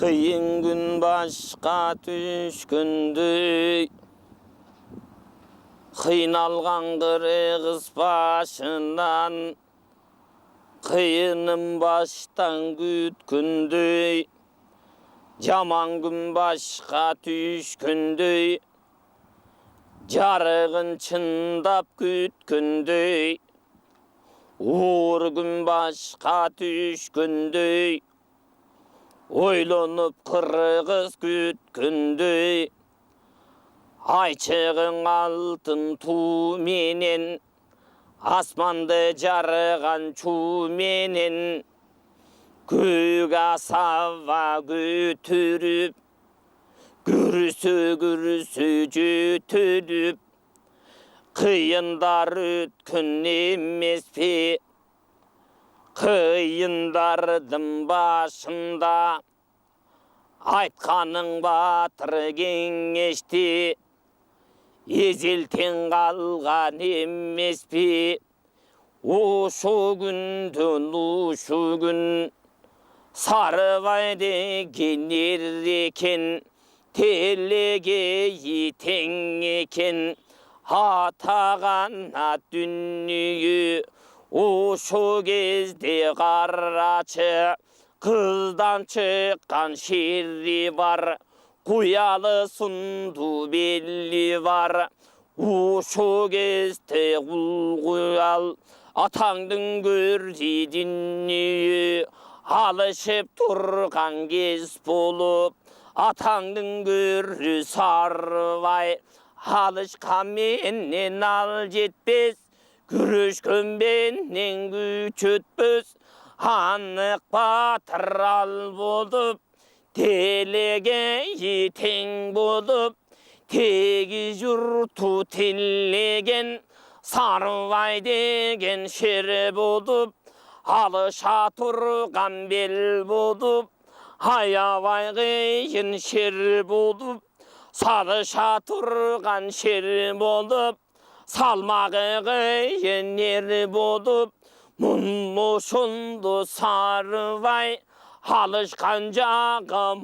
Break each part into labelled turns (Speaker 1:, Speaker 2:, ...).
Speaker 1: Kıyın gün başka düşkündü, kıynalgan kız başından, kıyının baştan gütkündü, yaman gün başka düşkündü, jarığın çındap gütkündü, uğur gün başka düşkündü, oylanıp kırgız gütkündü, ayçığın altın tumenen, asmandı jarıgan çumenen, göğe sava götürüp, gürüsü cütürüp, kıyındar ötkün emespi, kıyındardım başında, aytkanın batır kеңешти, ezilten kalgan emespi, uşu gündün uşu gün, Sarıbay degen eken, telege yiten eken, atagana dünnüyü, uşu kezde karraçı, kızdan çıkan şerri var, kuyalı sundu belli var, uşu kezde kul atandın gördi dünnüyü, alışıp turgan kez bolup, atandın görü sarvay, alışkan menden al jetpes, görüşkön benden güç ötpös, anık batır al bolup, telege yiten bolup, tegi jurtu tillegen, sarvay degen şer bolup, alışa turgan bel bolup, hayavay kıyın şer bolup, salışa turgan şer bolup, salmağı kıyın yer bolup, munmuşundu sarvay, alışkan jağım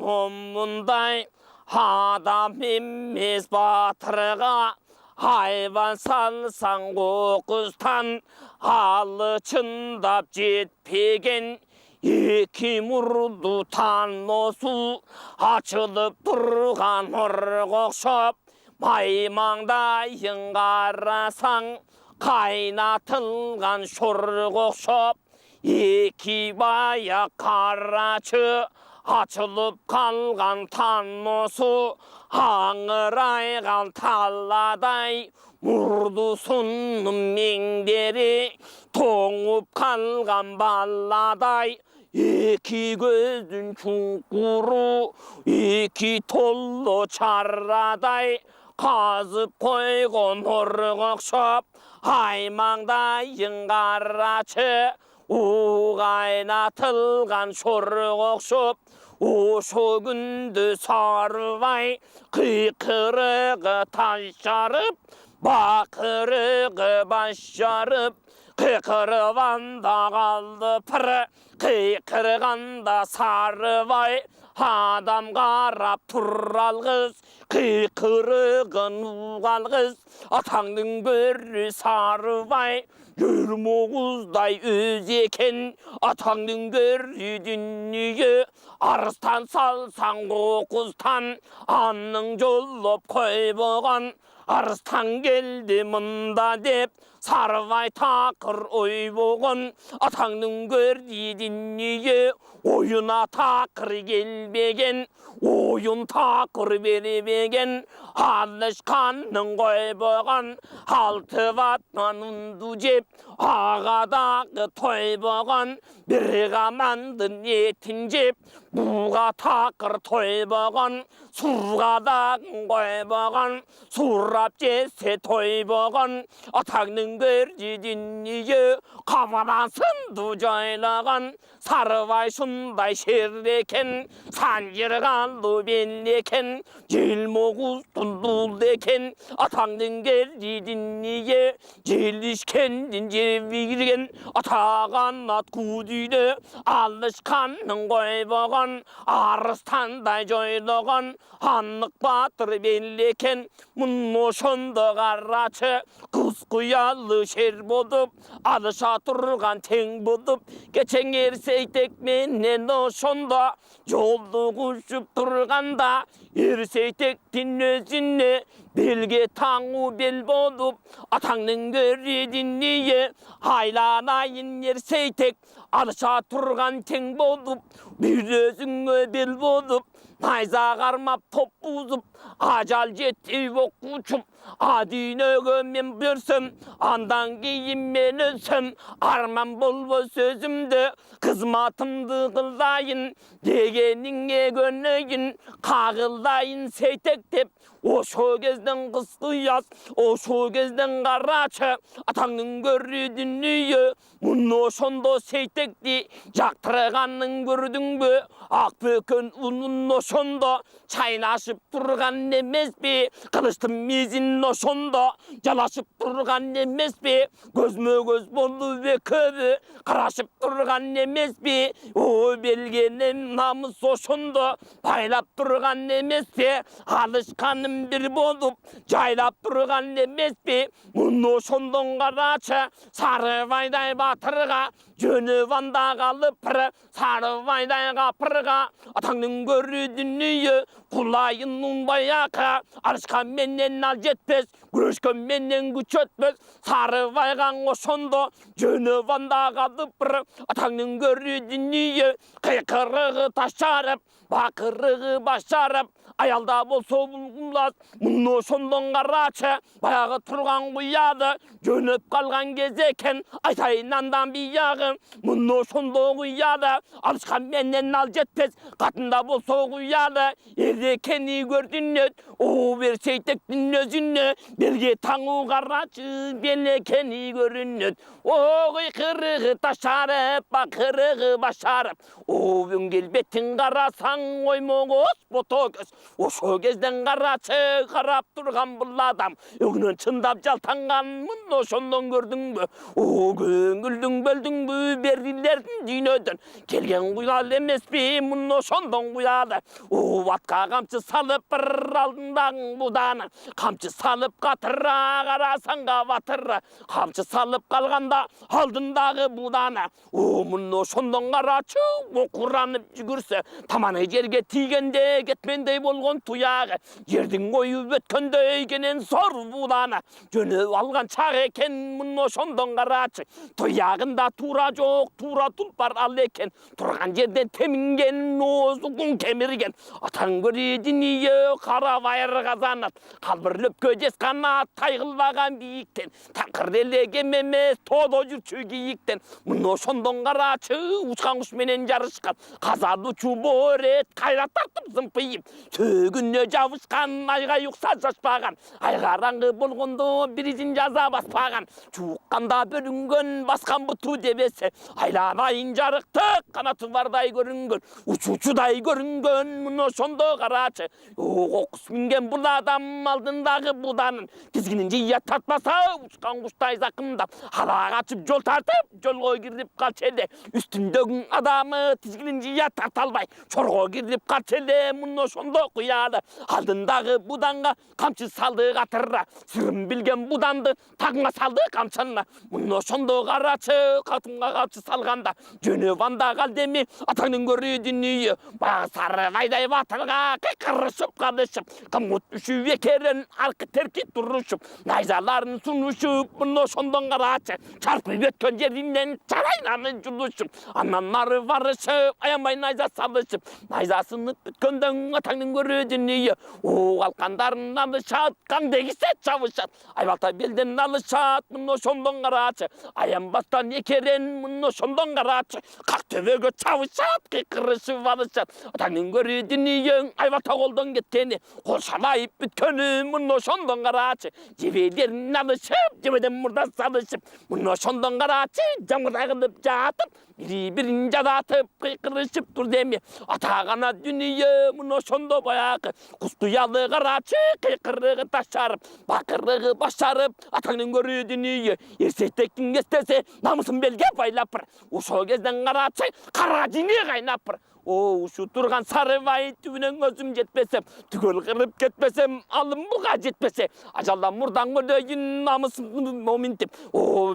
Speaker 1: munday, adam emmes batırga, hayvan salsan kokuztan, halı çındap jetpegen, iki murdu tannosu, açılıp turgan horgokşop, maymangdayın karasan, kaynatılgan şorgokşop, iki bayak karaçı, açılıp kalgan tannosu, hangıraygan talladay, murdusunun mengderi, toңup kalgan balladay, iki gözün çunkuru, iki tollu çarraday, kazıp koygon horgokşop, haymangdayın karaçı, uğaynatılgan şorgokşop, uşu gündü sarvay, kıykırığı taşarıp, bakırığı başarıp, kıykırıvanda kaldı pırı, kıykırganda sarvay, adam karap turral kız, kıykırığın uğal kız, atandın görü sarvay, yürmoğuzday öz eken, atandın görü dünnüyü, arıstan salsan kokuztan, anның jolloп koyboğan, arıstan geldi mında dep, sarvay takır oyboğan, atandın gördi dünnüyü, oyuna takır gelbegen, oyun takır beribegen, alışkanның koyboğan, altı vatman undu jep, ağaдағы toyboğan, bir gamandın etin jep, buğa takır toyboğan, surgadağın koyboğan, surap jese toyboğan, atаңның Atağının görcidiniye kafanasın jaylagan sarvay şunday şerreken sancırganlı belleken jelmoğuz tuldul eken atağının görcidiniye jelişkendin jevirgen atağan at kudüyle alışkanın koyboğan arıstanday joylagan hanlık batır belleken munno şonda garraçı kız kuyalı şer bolup alışa turgan teң bolup geçen erseytek menen oşonda yoldu kuşup turganda erseytektin özüne belge taңu bel bolup atağının görüdiniye haylanayın erseytek alışa turgan teң bolup bir özüңe bel bolup Nayza karmap top buzup, acal jetti bok uçup, adinöge men bürsüm, andan keyin men ölsüm, arman bolbo sözümdü, kızmatımdı kıldayın, degenine gönleyin, kağıldayın seytek dep, oşo gezden kıskı yaz, oşo gezden karaçı, atağının görüdün dünyü, munno şondo seytekdi, jaktırganın gördün bü, akbökön unun oşonda, çaynaşıp durgan emespi, kılıçtım mizin oşonda, jalaşıp durgan emespi, gözmö göz boldu ve köbü, karaşıp durgan emespi, o belgenin namus oşonda, baylap durgan emespi, alışkanım bir bolup, jaylap durgan emespi, munno şondon karaçı, sarı vayday batırga, jönü vanda kalıp pırı, sarı vayday kapırga, atağının görüdünüyü, kulayın unbayaka, arışkan menden al jetpez, görüşken menden güç ötmez, sarı vaygan oşondo, jönü vanda kalıp pırı, atağının görüdünüyü, kıykırığı taşarıp, bakırığı başarıp, ayalda bolsa bulgumlaz, munno şondon karaçı, bayağı turgan kuyadı, jönüp kalgan gezeken, aytayınandan bir yağın, munno şondo kuyadı, alışkan menden al jetpez, katında bolsa kuyadı, erdekeni gördün öt, o verseytektin özünü, belge taңu karaçı, belekeni görün öt, o kıykırığı taşarıp, bakırığı başarıp, o öngel betin karasan, oymoğuz boto göz, oşo gezden karaçı, karap durgan bul adam, ögünün çındap jaltangan, munno şondon gördün mü, o köңүлдүң böldün mü, berdilerдің dünödün, kelgen kuyal emespi, munno şondon kuyalı, o vatka kamçı salıp bir aldından budana, kamçı salıp katıra, karasanga batırra, kamçı salıp kalganda aldındağı budana, o munno şondon karaçı, o kuranıp jügürse, tamanı жерге тигенде кетмендей болгон туягы, жердин коюп өткөндөй кенен сор будана, жөнөп алган чак экен мунно ошондон карачы, туягында тура жок, тура тулпар ал экен, турган жерден теминген, оозугун кемирген, атаң көрүдүнүйө кара байыр казанат, калбырлөпкө жескана тайгылбаган бийиктен, такыр делеген эмес тоодо жүрчү кийиктен, мунно ошондон карачы, учкан куш менен жарышкан, казадучу рет кайрат тартып зымпыйып, сөгүнө жабышкан, айга юкса жашпаган, айгараңгы болгондо биризин жаза баспаган, чукканда бөлүнгөн, баскан буту дебесе, айланайын жарыктык, канаты бардай көрүнгөн, учуучудай көрүнгөн, муну ошондо карачы, кокус минген бул адам алдындагы буданын, тизгинин жыйя тартпаса, учкан куштай закымдап, ала качып жол тартып, жолго кирип калчу эле, үстүндөгү адамы тизгинин жыйя тарта албай, чорго кирип калчу эле, муну ошондо куяды, алдындагы буданга камчы салды катырра, сырын билген буданды тагыңа салды камчына, муну ошондо карачы, катынга камчы салганда, жөнөп анда калдеми, атаңдын көрүдүнүйү, баягы сары байдай батырга кыйкырышып калышып, камут үшүп экерин аркы терки турушуп, найзаларын сунушуп, муну ошондон карачы, чарпып өткөн жеринен чарайнаны жулушуп, андан нары барышып, аянбай найза салышып, найзасынып бүткөндөн атаңдын көрүдүнүйү, о алкандарын алышат, кандегисе чабышат, айбалта белден алышат, муну ошондон карачы, аянбастан экерен, муну мұны шондон қарачы қақ төбеге чабышат қиқырышып алышат атаңның көрі дүниең айбата қолдан кеткені қол шалайып біткені мұны шондон қарачы жебедерін алышып жебеден мұрда салышып мұны шондон қарачы жаңғыда қылып жатып бірін жадатып қиқырышып тұр деме атағана дүние мұны шондо баяқы құстуялы қарачы қиқырығы ташарып бақырығы башарып атаңның көрі дүние ерсектектің естесе намысын белге байлапыр ошо кезден қарачы қара жеңе қайнапыр ушу тұрған сарыбай түбінен өзім жетпесем түгел қырып кетпесем алым бұға жетпесе ажалдан мұрдан көрейін намысын моментіп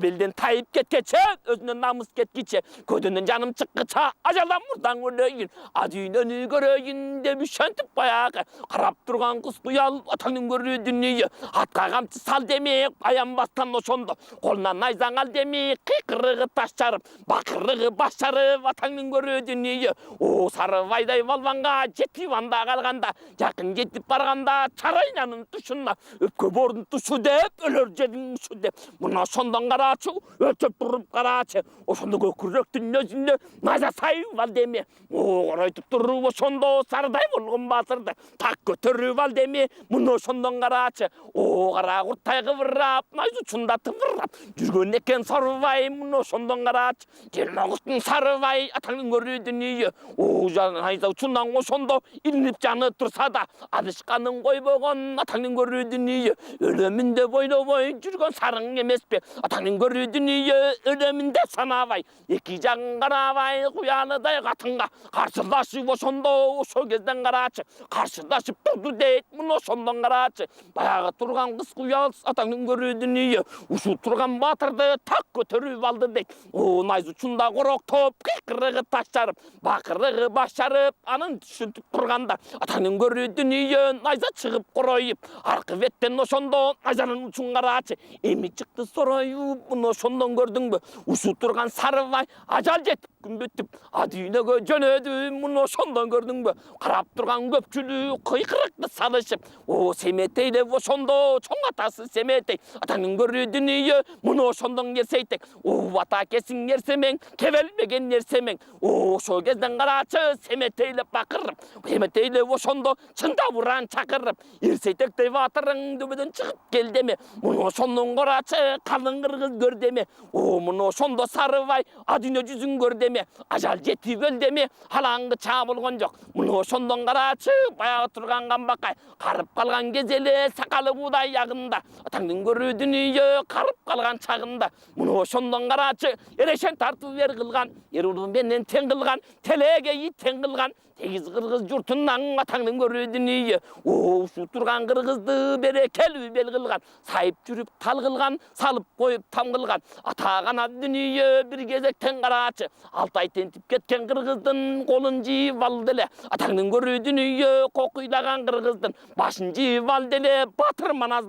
Speaker 1: белден тайып кеткече өзінен намыс кеткече көдінен жаным шыққыча ажалдан мұрдан көрейін адүйінен көрейін деп үшентіп баяғы қарап тұрған құс құял атаңның көрі дүние атқа қамшы сал демек аянбастан ошондо қолынан найзаң ал демек қиқырығы таш жарып бақырығы бас жарып атаңның көрі дүние сарыбайдай балбанға жетіп анда қалғанда жақын жетіп барғанда чарайнаның тұшына өпке бордың тұшы деп өлер жердің ұшы деп мұна сондан қарачы өтіп тұрып қарачы ошондо көкіректің өзінде найза сайып ал деме қарайтып тұрып ошондо сарыдай болған батырды так көтеріп ал деме мұны ошондон қарачы қара құрттай қыбырап найза ұшында тыбырап жүрген екен сарыбай мұны ошондон қарачы жиырма сарыбай атаңның көрі дүние найза ұшынан ошондо илинип жаны турса да адышканын койбогон атаңның көрүү дүние өлөмүн деп ойлобой жүргөн сарың эмеспи атаңның көрүү дүние өлөмүн деп санабай эки жагын карабай куяныдай катынга каршылашып ошондо ошол кезден карачы каршылашып турду дейт муну ошондон карачы баягы турган кыз куял атаңның көрүү дүние ушул турган батырды так көтөрүп алды дейт найза учунда короктоп кыйкырыгы таш жарып бакырыгы баш жарып анын түшүнтүп турганда атаңның көрүү дүние найза чыгып короюп аркы беттен ошондо найзанын учун карачы эми чыкты сороюп муну ошондон көрдүңбү ушул турган сарыбай ажал жетип күн бүтүп адүйнөгө жөнөдү муну ошондон көрдүңбү карап турган көпчүлүк кыйкырыкты салышып семетейлеп ошондо чоң атасы семетей атаңның көрүү дүние муну ошондон керсейтек ата кесиң нерсемең кебелбеген нерсемең ошол кезден карачы семетейлеп бакырып семетейлеп ошондо чында буран чакырып эрсейтектей батырың төбөдөн чыгып кел деме муну ошондон карачы калың кыргыз көр деме муну ошондо сарыбай адүйнө жүзүн көр деме ажал жетип өл деме алаңгы чаа болгон жок муну ошондон карачы баягы турган камбакай карып калган кез эле сакалы буудай ягында атаңдын көрүү дүние карып калган чагында муну ошондон карачы эрешен тартып бер кылган эр улуу менен тең кылган телеге ит тең кылган тегиз кыргыз журтунан атаңдын көрүү дүние ушул турган кыргызды берекелүү бел кылган сайып жүрүп тал кылган салып коюп там кылган атагана дүние бир кезектен карачы алтай тентип кеткен кыргыздын колун жийип алды эле атаңдын көрүү дүние кокуйлаган кыргыздын башын жийип алды эле батыр манас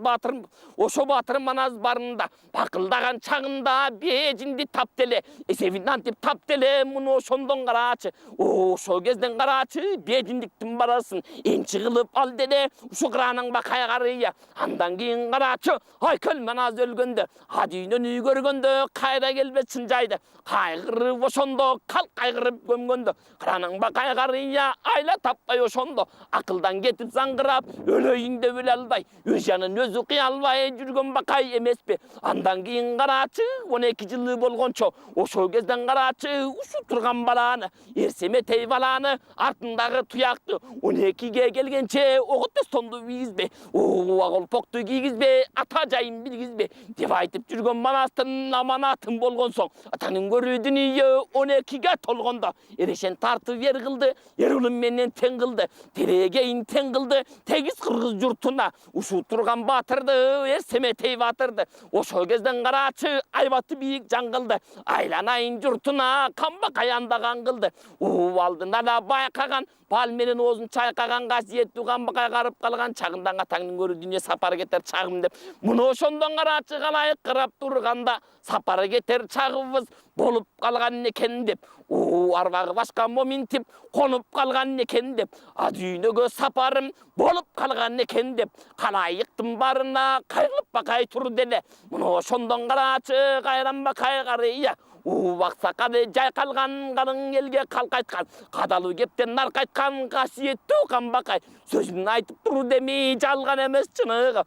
Speaker 1: ошо батыр манас барында бакылдаган чагында бежинди тапты эле эсебин антип тапты эле муну ошондон карачы ошол кезден карачы бежиндиктин барасын энчи кылып алды эле ушу кыраның бакай карыя андан кийин карачы айкөл манас өлгөндө адүйнөн үй көргөндө кайра келбес чынжайды кайгырып ошондо кал кайгырып көмгөндө кыраның бакай карыя айла таппай ошондо акылдан кетип заңгырап өлөйүн деп өлө албай өз жанын өзү кыя албай жүргөн бакай эмеспи андан кийин карачы 12 жылы болгончо ошол кезден карачы ушу турган баланы эрсеметей баланы артындагы туякты 12ге келгенче оготостонду кийгизбей колпокту кийгизбей ата жайын билгизбей деп айтып жүргөн манастын аманатын болгон соң атаңдын көрүү дүние 12ге толгондо эрешен тартып бер кылды эр улум менен тең кылды терегейин тең кылды тегиз кыргыз журтуна ушул турган батырды эрсеметей батырды ошол кезден карачы айбаты бийик жан кылды айланайын журтуна камбакай андаган кылды алдында да байкаган бал менен оозун чайкаган касиеттүү камбакай карып калган чагындан атаңдын көрүү дүние сапары кетер чагым деп муну ошондон карачы калайык карап турганда сапары кетер чагыбыз болуп калган экен деп арбагы башка моминтип конуп калган экен деп адүйнөгө сапарым болуп калган экен деп калайыктын барына кайрылып бакай турду эле муну ошондон карачы кайран бакай карыя Убаксакады жайкалган калың элге калкайткан кадалуу кептен наркайткан касиеттүү камбакай сөзүн айтып тур демей жалган эмес чыныгы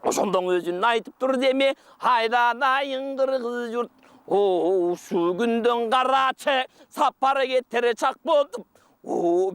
Speaker 1: ошондон өзүн айтып тур деме айданайын кыргыз журт ушу күндөн карачы сапар кетер чак болдум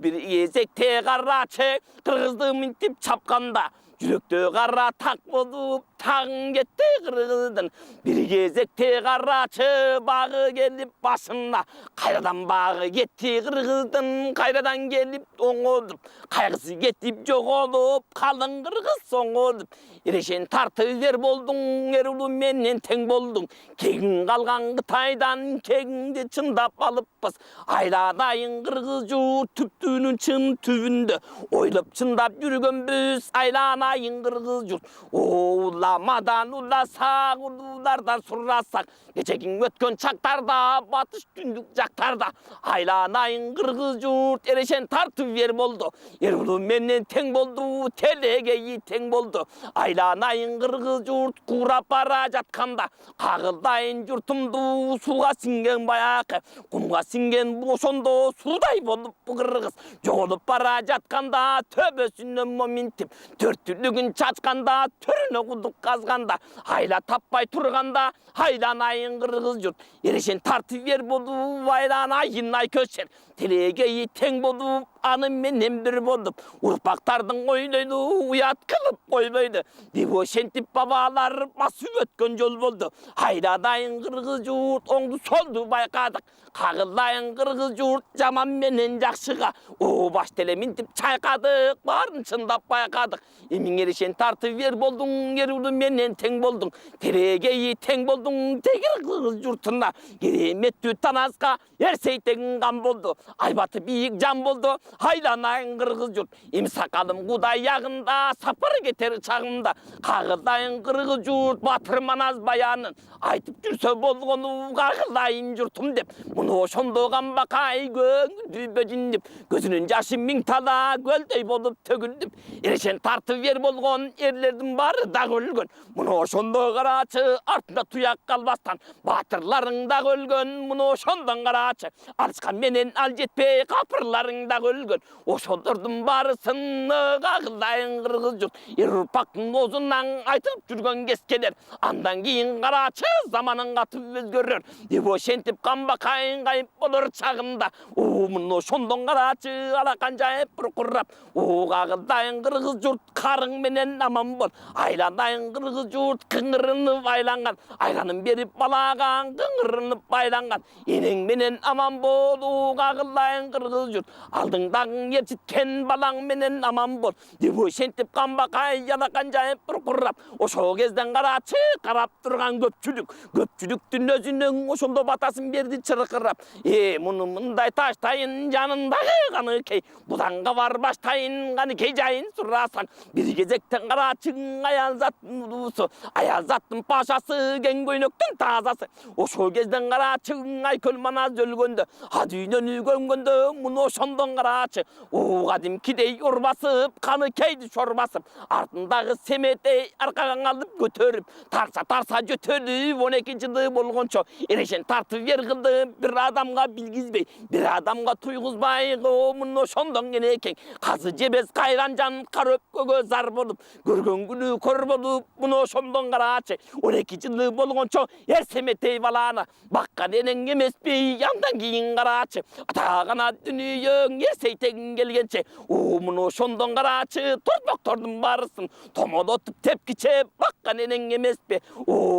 Speaker 1: бир эзекте карачы кыргызды минтип чапканда жүрөктө кара так болуп тагын кетти кыргыздын бир кезекте карачы багы келип башына кайрадан багы кетти кыргыздын кайрадан келип оңолуп кайгысы кетип жоголуп калың кыргыз соңолуп эрешен тартып бер болдуң эр улуу менен тең болдуң кегиң калган Кытайдан кегиңди чындап алыппыз айланайын кыргыз журт түптүүнүн чын түбүндө ойлоп чындап жүргөнбүз айланайын кыргыз журт уламадан уласак улуулардан сурасак кечегиң өткөн чактарда батыш түндүк жактарда айланайын кыргыз журт эрешен тартып бер болду эр улуу менен тең болду телегеи тең болду айланайын кыргыз журт курап бара жатканда кагылдайын журтумду сууга сиңген баякы кумга сиңген ошондо суудай болуп кыргыз жоголуп бара жатканда төбөсүнөн моминтип төрттүлүгүн чачканда төрүнө кудук казганда айла таппай турганда айланайын кыргыз журт эрешен тартып бер болуп айланайын ай көчер телегеи тең болуп аны менен бир болуп урпактардын ойлойду уят кылып койбойду деп ошентип бабалар басып өткөн жол болду айланайын кыргыз журт оңду солду байкадык кагылайын кыргыз журт жаман менен жакшыга баш деле минтип чайкадык баарын чындап байкадык эмиң эрешен тартып бер болдуң эр улуу менен тең болдуң телегеи тең болдуң тегир кыргыз журтуна кереметтүү таназга эрсейтегиң кам болду айбаты бийик жан болду айланайын кыргыз журт эми сакалым кудай ягында сапар кетер чагымда кагылайын кыргыз журт батыр манас баянын айтып жүрсө болгону кагылайын журтум деп муну ошондо камбакай көңүлдү бөжүнүп көзүнүн жашы миң тала көлдөй болуп төгүлүп эрешен тартып бер болгон эрлердин баары дагы өлгөн муну ошондо карачы артында туяк калбастан батырларың дагы өлгөн муну ошондон карачы алышкан менен ал жетпей капырларың дагы өлгөн ошолордун баарысын кагылайын кыргыз журт эр урпактын оозунан айтып жүргөн кескелер андан кийин карачы заманын катып өзгөрөр деп ошентип камбакайын кайып болор чагында муну ошондон карачы алакан жайып буркурап кагылайын кыргыз журт карың менен аман бол айланайын кыргыз журт кыңырынып айланган айланын берип балаган кыңырынып байланган энең менен аман бол кагылайын кыргыз журт алдыңдагы ээрчиткен балаң менен аман бол деп ошентип камбакай алакан жайып буркурап ошол кезден карачы карап турган көпчүлүктүн өзүнүн ошондо батасын берди чыркырап муну мындай таштайын жанындагы каныкей буданга барбаштайын каныкей жайын сурасаң бир кезектен карачың аялзаттын улуусу аялзаттын пашасы кең көйнөктүн таазасы ошол кезден карачың айкөл манас өлгөндө дүйнөнү көмгөндө муну ошондон карачы кадимкидей урбасып каныкейди шорбасып артындагы семетей аркага алып көтөрүп тарса жөтөлүп 12 жылы болгончо эрешен тартып бер кылды бир адамга билгизбей бир адамга туйгузбай муну ошондон кенекең казы жебес кайран жан кара өпкөгө зар болуп көргөн күнү көр болуп муну ошондон карачы 12 жылы болгончо эр семетей баланы баккан энең эмеспи андан кийин карачы атагана дүнүйөң эрсейтегиң келгенче муну ошондон карачы торпоктордун баарысын томолотуп тепкиче баккан энең эмеспи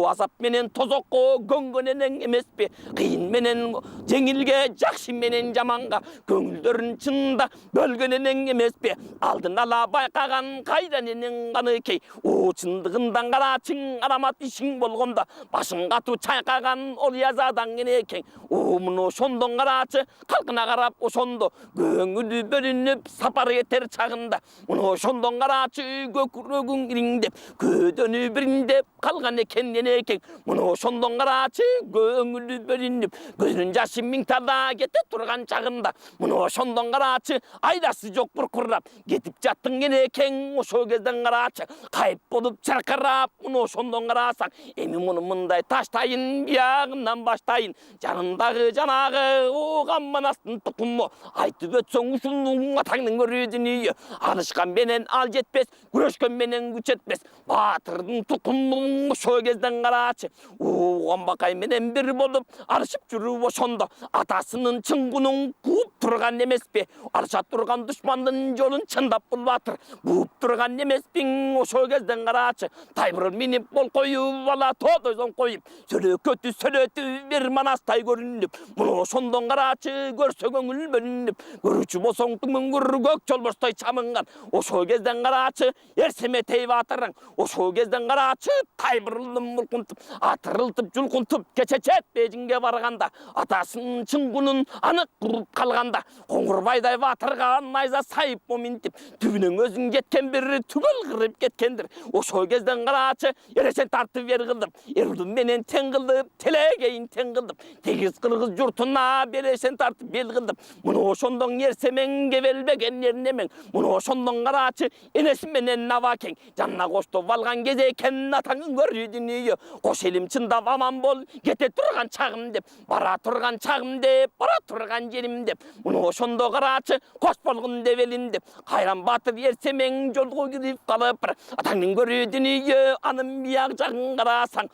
Speaker 1: азап менен тозокко көңгөн энең эмеспи кыйын менен жеңилге жакшы менен жаманга көңүлдөрүн чында бөлгөн энең эмеспи алдын ала байкаган кайдан энең каныкей чындыгындан карачың арамат ишиң болгондо башың катуу чайкаган ол язадан кенекең муну ошондон карачы калкына карап ошондо көңүлү бөлүнүп сапар кетер чагында муну ошондон карачы көкүрөгүң ириңдеп көөдөнү бириңдеп калган экен энекең муну ошондон карачы көңүлү бөлүнүп көзүнүн жашы миң тала кете турган чагында мына ошондон карачы айдасы жок буркурап кетип жаттың энекең ошол кезден карачы кайып болуп чаркырап мына ошондон карасаң эми муну мындай таштайын биягынан баштайын жанындагы жанагы ооган манастын тукуму айтып өтсөң ушунун атаңдын көрүүдүн үйү алышкан менен ал жетпес күрөшкөн менен күч жетпес баатырдын тукумун ошол кезден карачы оогонбакай менен бир болуп арышып жүрүп ошондо атасынын чыңгунун кууп турган эмеспи арыша турган душмандын жолун чындап бул баатыр бууп турган эмеспиң ошол кезден карачы тайбурун минип бол коюп бала тоодойдон коюп сөлөтү бир манастай көрүнүп муну ошондон карачы көрсө көңүл бөлүнүп көрүүчү болсоң түмүңгүр көк жолбоштой чамынган ошол кезден карачы эрсеметей баатырың ошол кезден карачы тайбурулдун мулкунтуп атырылтып жулкунтуп кечечет бейжиңге барганда атасынын чыңгунун анык куруп калганда коңгурбайдай баатырга найза сайып моминтип түбүнөн өзүң жеткен бир түгөл кырып кеткендир ошол кезден карачы эрешен тартып бер кылдым эрудун менен тең кылдып телегейин тең кылдым тегиз кыргыз журтуна берешен тартып бел кылдым муну ошондон эрсемең кебелбеген эрнемең муну ошондон карачы энеси менен набакең жанына коштоп алган кезекен атаңын көрүүдүн үйү кош элим чындап аман бол кете турган чагым деп бара турган чагым деп бара турган жерим деп муну ошондо карачы кош болгун деп элим деп кайран баатыр эрсемең жолго кирип калып атаңдын көрүүдүн үйү анын бияк жагын карасаң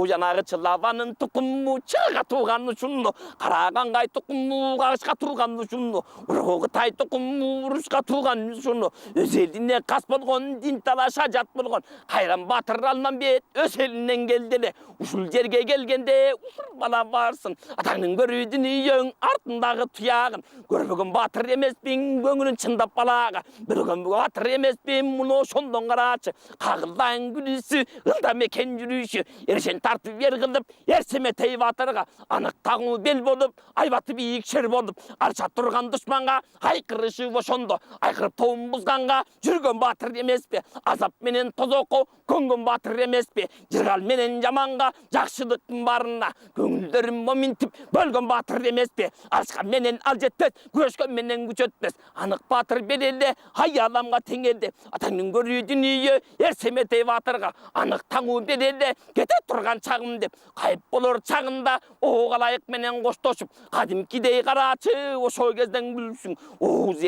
Speaker 1: жанагы чылабанын тукуму чыга тууган ушуну карагангай тукуму кагышка турган ушуну урогу тай тукуму урушка турган ушуну өз элине кас болгон дин талаш ажат болгон кайран баатыр алмамбет өз элинен келди эле ушул жерге келгенде ушул бала барсын атаңдын көрүүдүн үйүң артындагы туягын көрбөгөн баатыр эмеспиң көңүлүн чындап балага биргөн баатыр эмеспиң муну ошондон карачы кагылдан күлүүсү ылдам экен жүрүшү эрешен тартып бер кылдып эрсеметей баатырга анык тагуу бел болуп айбаты бийик шер болуп арча турган душманга айкырышы ошондо айкырып тоун бузганга жүргөн баатыр эмеспи азап менен тозокко көнгөн баатыр эмеспи жыргал менен жаманга жакшылыктын барына көңүлдөрүн моминтип бөлгөн баатыр эмеспи арышкан менен ал жетпес күрөшкөн менен күч өтпөс анык баатыр берелде аяламга теңелди атаңдын көрүүдүн үйү эрсеметей баатырга анык таңуу берелде кете турган чагым деп кайып болор чагында оо калайык менен коштошуп кадимкидей карачы ошол кезден билсиң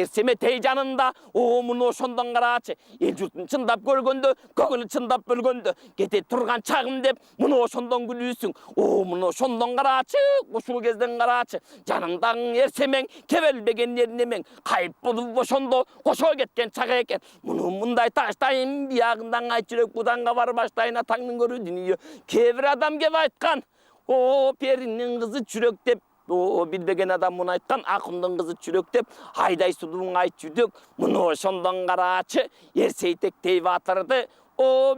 Speaker 1: эрсеметей жанында муну ошондон карачы эл журтун чындап көргөндө көңүлү чындап бөлгөндө кете турган чагым деп муну ошондон күлүүсүң муну ошондон карачы ушул кезден карачы жаныңдагы эрсемең кебелбеген эрнемең кайып болуп ошондо кошо кеткен чак экен муну мындай таштайын биягындан айт жүрөк буданга барбаштайын атаңдын көрүүдүн үйү кээ бир адам кеп айткан перинин кызы жүрөк деп билбеген адам муну айткан акындын кызы жүрөк деп айдай сулууң айт жүдөк муну ошондон карачы эрсейтектей баатырды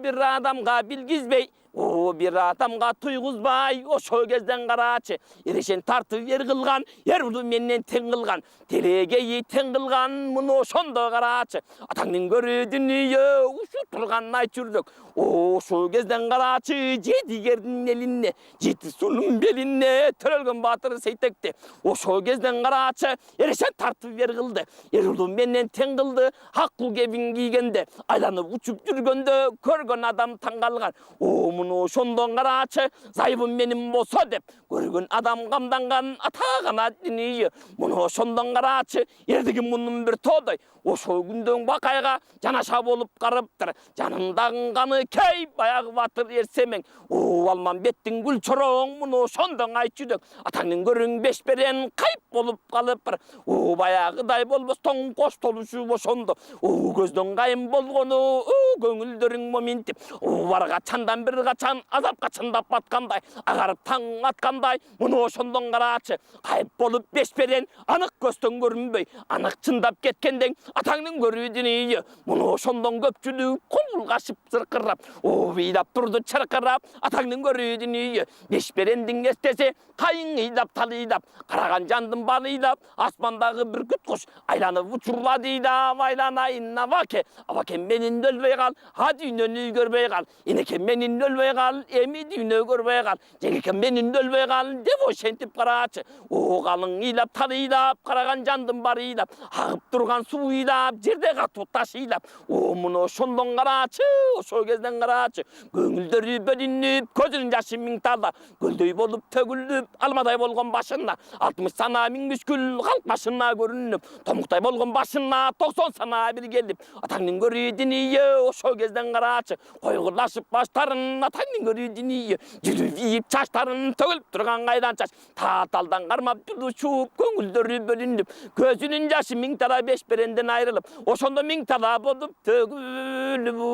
Speaker 1: бир адамга билгизбей бир адамга туйгузбай ошол кезден карачы эрешен тартып бер кылган эрулу менен тең кылган телегейи тең кылган муну ошондо карачы атаңдын көрүүдүн үйү ушу турганын айт жүрдүк ошол кезден карачы жетигердин элине жети суунун белине төрөлгөн баатыр сейтекти ошол кезден карачы эрешен тартып бер кылды эрулу менен тең кылды аккуу кебин кийгенде айланып учуп жүргөндө көргөн адам таң калган муну ошондон карачы зайыбым менин болсо деп көргөн адам камданган ата канат дүнүйү муну ошондон карачы эрдиги мунун бир тоодой ошол күндөн бакайга жанаша болуп карыптыр жанындагы каны кей баягы баатыр эрсемең Алмамбеттин гүл чороң муну ошондон айт жүрөк атаңдын көрүң беш берен кайып болуп калыптыр баягыдай болбостон коштолушу ошондо көздөн кайын болгону көңүлдөрүң моминтип барга чандан бир качан азапка чындап баткандай агарып таң аткандай муну ошондон карачы кайып болуп беш берен анык көздөн көрүнбөй анык чындап кеткенден атаңдын көрүүдүн үйү муну ошондон көпчүлүк кол кашып зыркырап ыйлап турду чыркырап атаңдын көрүүдүн үйү беш берендин эстесе кайың ыйлап талыйлап караган жандын жаным барыйлап аспандағы бүркіт құш айланып ұшырла дейді айланайын абаке абаке менен өлбей қал а дүйнөні көрбей қал енекем менен өлбей қал эми дүйнө көрбей қал жеңекем менен өлбей қал деп ошентип қарачы о қалың ыйлап талыйлап қараған жандым барыйлап ағып тұрған су ыйлап жерде қату таш ыйлап о мұны ошондон қарачы ошол кезден қарачы көңілдері бөлініп көзінің жашы миң талда көлдөй болып төгіліп алмадай болған башына 60 сана миң мүскүл қалк башына көрініп томуктай болған башына 90 сана бір келіп атаңның көретін үйі ошол кезден қарачы қойғырлашып баштарын атаңның көретін үйі жүріп иіп чаштарын төгіліп тұрған қайдан чаш таталдан қармап шуып көңілдері бөлініп көзінің жашы миң тала беш беренден айрылып ошондо миң тала болып төгіліп